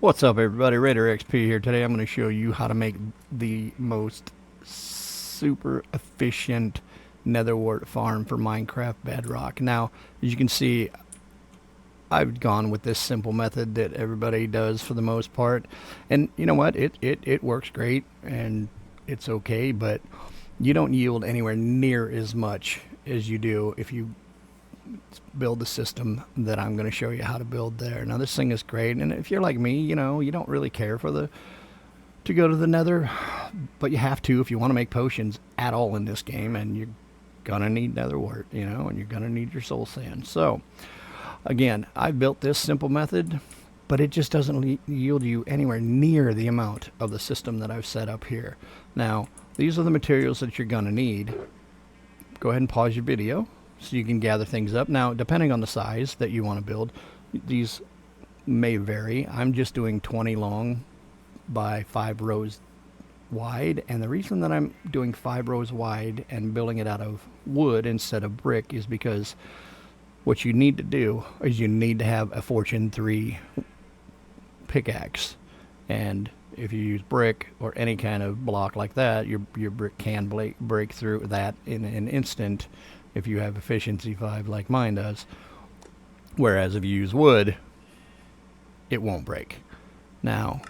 What's up, everybody? Raider XP here. Today I'm going to show you how to make the most super efficient Nether Wart farm for Minecraft Bedrock. Now, as you can see, I've gone with this simple method that everybody does for the most part. And you know what? It works great and it's okay, but you don't yield anywhere near as much as you do if you build the system that I'm going to show you how to build there. Now this thing is great, and if you're like me, you know, you don't really care for the to go to the Nether, but you have to if you want to make potions at all in this game, and you're gonna need Nether Wart, you know, and you're gonna need your soul sand. So again, I built this simple method, but it just doesn't yield you anywhere near the amount of the system that I've set up here. Now these are the materials that you're gonna need. Go ahead and pause your video so you can gather things up. Now, depending on the size that you want to build, these may vary. I'm just doing 20 long by 5 rows wide, and the reason that I'm doing 5 rows wide and building it out of wood instead of brick is because what you need to do is you need to have a Fortune 3 pickaxe, and if you use brick or any kind of block like that, your brick can break through that in an instant if you have efficiency 5 like mine does. Whereas if you use wood, it won't break. Now,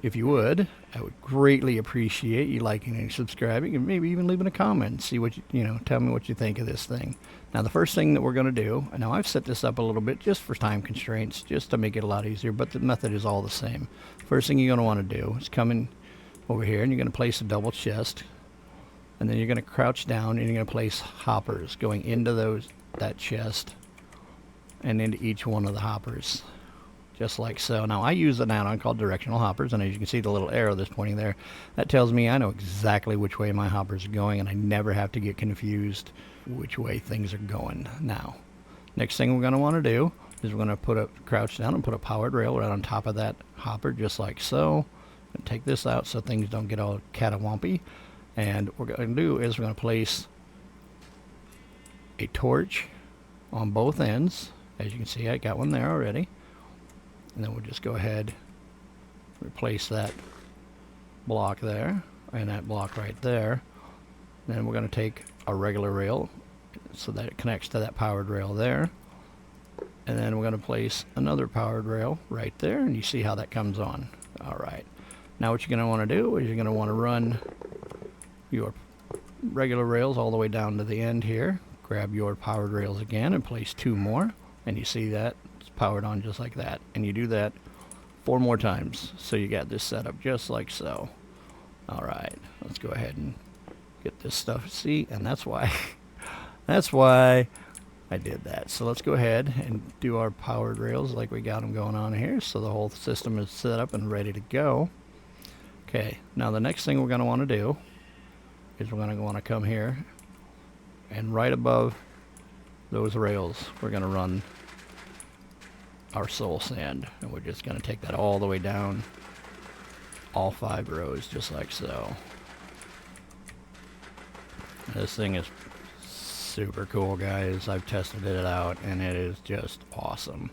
if you would, I would greatly appreciate you liking and subscribing, and maybe even leaving a comment. See what you know. Tell me what you think of this thing. Now, the first thing that we're going to do. Now, I've set this up a little bit just for time constraints, just to make it a lot easier. But the method is all the same. First thing you're going to want to do is come in over here, and you're going to place a double chest, and then you're going to crouch down, and you're going to place hoppers going into that chest, and into each one of the hoppers. Just like so. Now I use an add-on called directional hoppers, and as you can see the little arrow that's pointing there, that tells me I know exactly which way my hoppers are going, and I never have to get confused which way things are going. Now, next thing we're going to want to do is we're going to crouch down and put a powered rail right on top of that hopper, just like so. And take this out so things don't get all catawampy. And what we're going to do is we're going to place a torch on both ends. As you can see, I got one there already. And then we'll just go ahead, replace that block there and that block right there. Then we're going to take a regular rail so that it connects to that powered rail there. And then we're going to place another powered rail right there, and you see how that comes on. Alright. Now what you're going to want to do is you're going to want to run your regular rails all the way down to the end here. Grab your powered rails again and place 2 more. And you see that powered on just like that, and you do that 4 more times, so you got this set up just like so. Alright, let's go ahead and get this stuff. See, and that's why that's why I did that. So let's go ahead and do our powered rails like we got them going on here, so the whole system is set up and ready to go. Okay, now the next thing we're going to want to do is we're going to want to come here, and right above those rails we're going to run our soul sand, and we're just going to take that all the way down all 5 rows just like so. This thing is super cool, guys. I've tested it out and it is just awesome.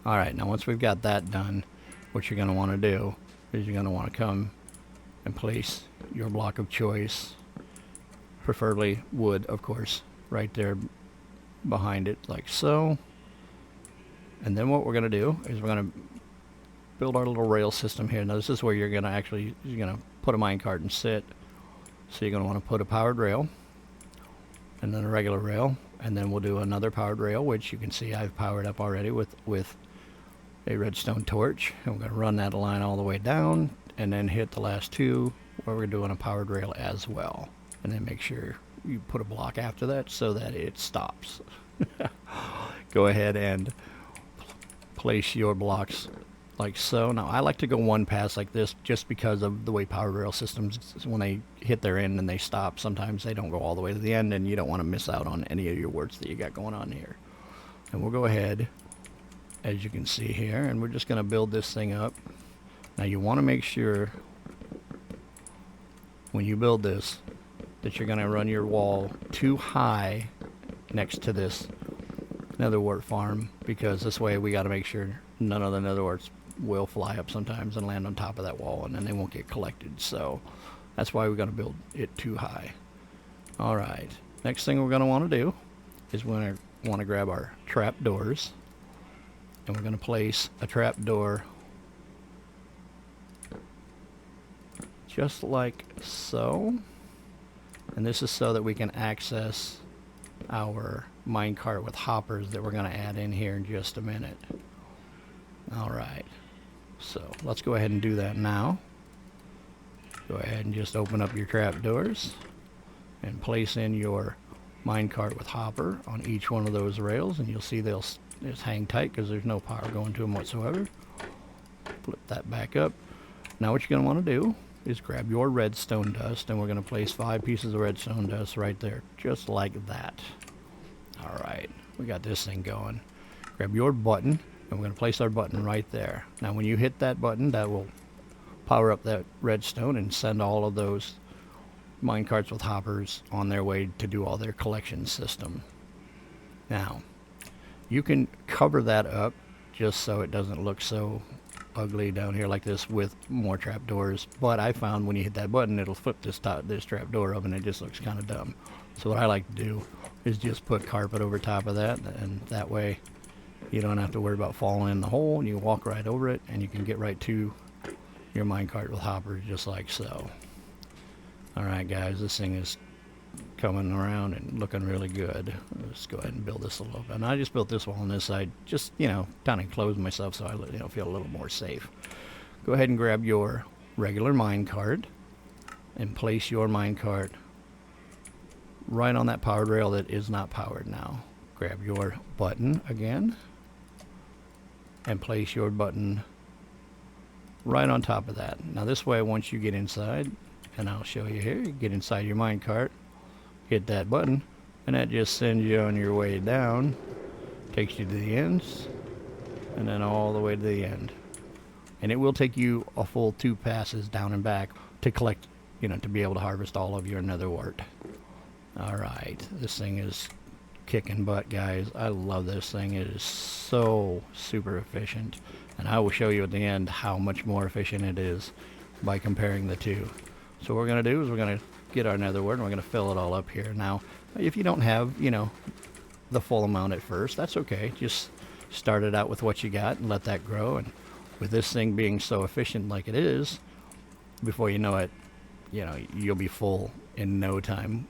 Alright, now once we've got that done, what you're going to want to do is you're going to want to come and place your block of choice, preferably wood of course, right there behind it like so. And then what we're going to do is we're going to build our little rail system here. Now this is where you're going to put a minecart and sit. So you're going to want to put a powered rail, and then a regular rail, and then we'll do another powered rail, which you can see I've powered up already with a redstone torch. And we're going to run that line all the way down, and then hit the last 2 where we're doing a powered rail as well. And then make sure you put a block after that so that it stops. Go ahead and place your blocks like so. Now I like to go one pass like this just because of the way power rail systems, when they hit their end and they stop, sometimes they don't go all the way to the end, and you don't want to miss out on any of your works that you got going on here. And we'll go ahead, as you can see here, and we're just going to build this thing up. Now you want to make sure when you build this that you're going to run your wall too high next to this Nether Wart farm, because this way we got to make sure none of the Nether Warts will fly up sometimes and land on top of that wall, and then they won't get collected. So that's why we're going to build it too high. All right, next thing we're going to want to do is we're going to want to grab our trap doors, and we're going to place a trap door just like so. And this is so that we can access our minecart with hoppers that we're going to add in here in just a minute. Alright, so let's go ahead and do that now. Go ahead and just open up your trap doors and place in your minecart with hopper on each one of those rails, and you'll see they'll just hang tight because there's no power going to them whatsoever. Flip that back up. Now what you're going to want to do is grab your redstone dust, and we're going to place 5 pieces of redstone dust right there, just like that. Alright, we got this thing going. Grab your button, and we're going to place our button right there. Now when you hit that button, that will power up that redstone and send all of those minecarts with hoppers on their way to do all their collection system. Now, you can cover that up just so it doesn't look so ugly down here like this with more trapdoors, but I found when you hit that button it'll flip this trap door up and it just looks kind of dumb. So what I like to do is just put carpet over top of that, and that way you don't have to worry about falling in the hole, and you walk right over it and you can get right to your minecart with hoppers just like so. Alright guys, this thing is coming around and looking really good. Let's go ahead and build this a little bit. And I just built this wall on this side, just, you know, kind of enclose myself so I feel a little more safe. Go ahead and grab your regular minecart and place your minecart right on that powered rail that is not powered now. Grab your button again and place your button right on top of that. Now this way, once you get inside, and I'll show you here, you get inside your minecart, hit that button, and that just sends you on your way down, takes you to the ends, and then all the way to the end. And it will take you a full 2 passes down and back to collect, you know, to be able to harvest all of your Nether Wart. Alright, this thing is kicking butt, guys. I love this thing. It is so super efficient, and I will show you at the end how much more efficient it is by comparing the two. So what we're going to do is we're going to get our Nether Wart and we're going to fill it all up here. Now, if you don't have, you know, the full amount at first, that's okay. Just start it out with what you got and let that grow. And with this thing being so efficient like it is, before you know it, you know, you'll be full in no time.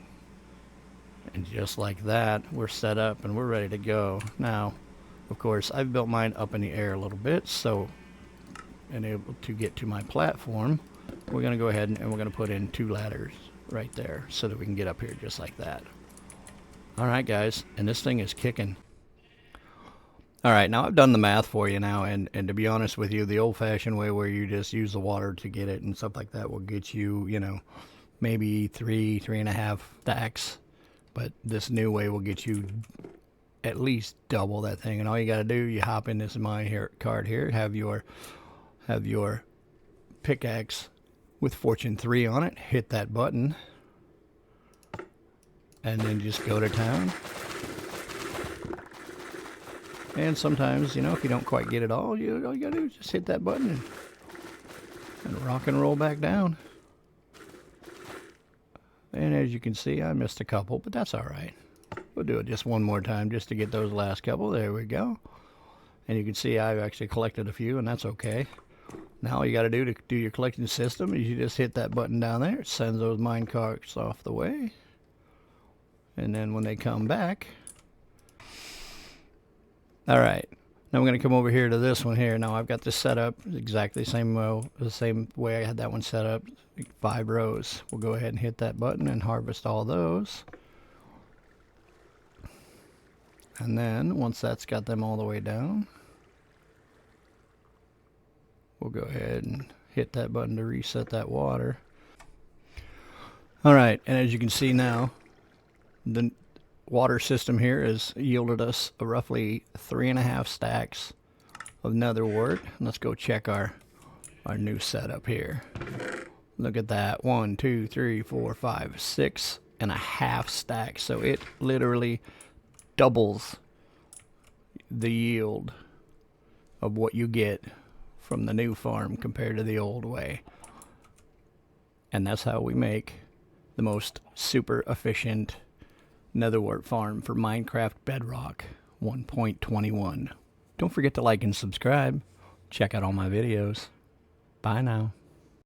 And just like that, we're set up and we're ready to go. Now, of course, I've built mine up in the air a little bit, so and able to get to my platform, we're going to go ahead and we're going to put in 2 ladders right there so that we can get up here just like that. Alright guys, and this thing is kicking. Alright, now I've done the math for you now, and to be honest with you, the old-fashioned way where you just use the water to get it and stuff like that will get you, you know, maybe 3.5 stacks. But this new way will get you at least double that thing. And all you got to do, you hop in this card here, have your pickaxe with Fortune 3 on it, hit that button, and then just go to town. And sometimes, you know, if you don't quite get it all you got to do is just hit that button and rock and roll back down. And as you can see, I missed a couple, but that's alright. We'll do it just one more time just to get those last couple. There we go. And you can see I've actually collected a few, and that's okay. Now all you got to do your collecting system is you just hit that button down there. It sends those mine carts off the way. And then when they come back... Alright. Now we're going to come over here to this one here. Now I've got this set up exactly the same way I had that one set up. 5 rows. We'll go ahead and hit that button and harvest all those. And then once that's got them all the way down, we'll go ahead and hit that button to reset that water. Alright, and as you can see now, the water system here has yielded us a roughly 3.5 stacks of Nether Wart. Let's go check our new setup here. Look at that. 1, 2, 3, 4, 5, 6.5 stacks. So it literally doubles the yield of what you get from the new farm compared to the old way. And that's how we make the most super efficient Nether Wart farm for Minecraft Bedrock 1.21. Don't forget to like and subscribe. Check out all my videos. Bye now.